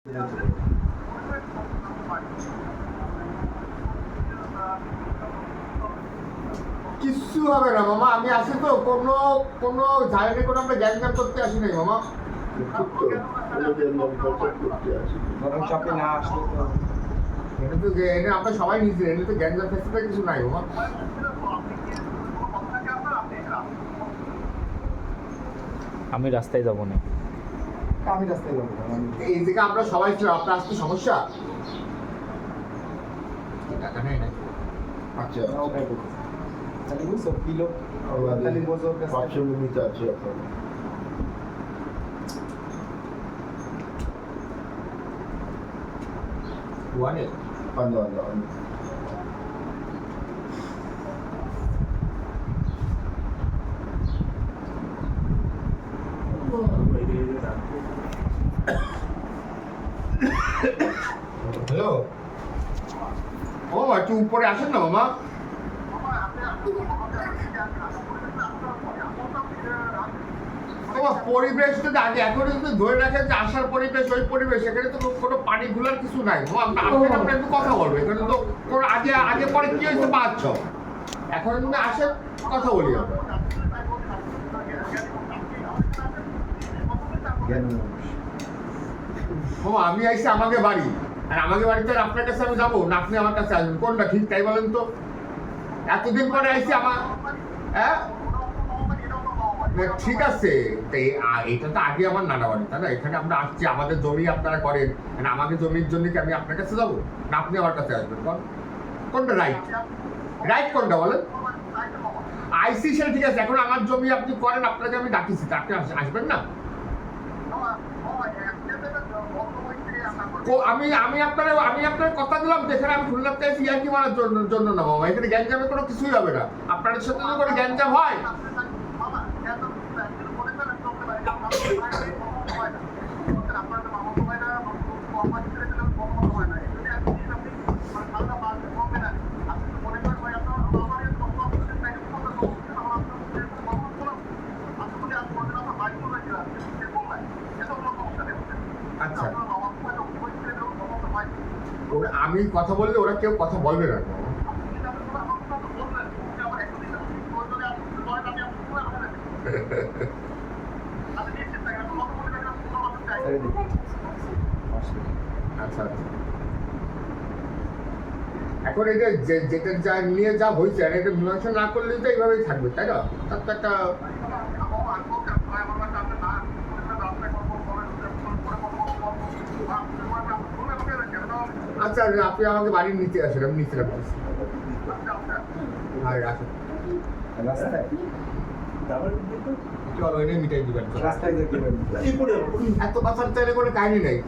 কিচ্ছু হবে না মামা, আমি আসি তো, কোনো কোনো ঝাড়ানি করে আমরা গ্যাঞ্জাম করতে আসি নাই মামা। বরং চাপে না আসলে তো এটা তো এনে আমরা সবাই নিচ্ছি, এনে তো গ্যাঞ্জাম ফেস্টিভ্যাল কিছু নাই মামা। আমি রাস্তায় যাব না। আমি রাস্তায় যাবো না। এই দিকে আমরা সবাই ছিল, আপনার আসতে সমস্যা টাকা নেই নাকি? আচ্ছা ওটাই বলছি। তাহলে বুঝছো কিলো তাহলে বোঝো কাছে 500 মিনিট আছে এখন। ওয়ানে আনো হ্যালো, ও একটু উপরে আসেন না মামা। বাবা পরিবেশ তো আগে এখন যদি ধরে রাখেন যে আসার পরিবেশ ওই পরিবেশ, এখানে তো কোনো পানি ঘুলার কিছু নাই। আপনার একটু কথা বলবো, এখানে তো কোনো আগে আগে পরে কি হয়েছে পাচ্ছ, এখন যদি আসেন কথা বলি আমরা। বাবা আমি আইসি আমাকে বাড়ি, আর আমাকে বাড়িতে আপনার কাছে আমি যাবো না আপনি আমার কাছে আসবেন, কোনটা ঠিক তাই বলেন তো? এতদিন পরে আইসি আমার, হ্যাঁ ঠিক আছে, এটা তো আগে আমার নানা বাড়ি, তাই না? এখানে আমরা আসছি, আমাদের জমি আপনারা করেন, আমাকে জমির জন্য কি আমি আপনার কাছে যাবো না আপনি আমার কাছে আসবেন? কোনটা রাইট? রাইট কোনটা বলেন? আইসি সেটা ঠিক আছে, এখন আমার জমি আপনি করেন, আপনাকে আমি ডাকিছি, তা আপনি আসবেন না? আমি আপনার কথা দিলাম, যেখানে আমি খুলনাতে এসে ইয়ার্কি মারার জন্য না বাবা, এখানে গ্যাঞ্জামের কোনো কিছুই হবে না। আপনাদের সাথে যদি কোনো গ্যাঞ্জাম হয়, আচ্ছা আমি কথা বললে ওরা কেউ কথা বলবে না। আচ্ছা এখন এটা যেটা যা নিয়ে যা হয়েছে, আর এটা মীমাংসা না করলে তো এইভাবেই থাকবে, তাই না? তার তো একটা আচ্ছা আপনি আমাকে বাড়ি নিতে আসেন, আমি নিতে রাখতেছি। রাখেন রাস্তায় চলো এনে মিটাই দিবেন। রাস্তায় দেখতে পাবেন এত কথার চাইলে কোনো কাহিনী নেই।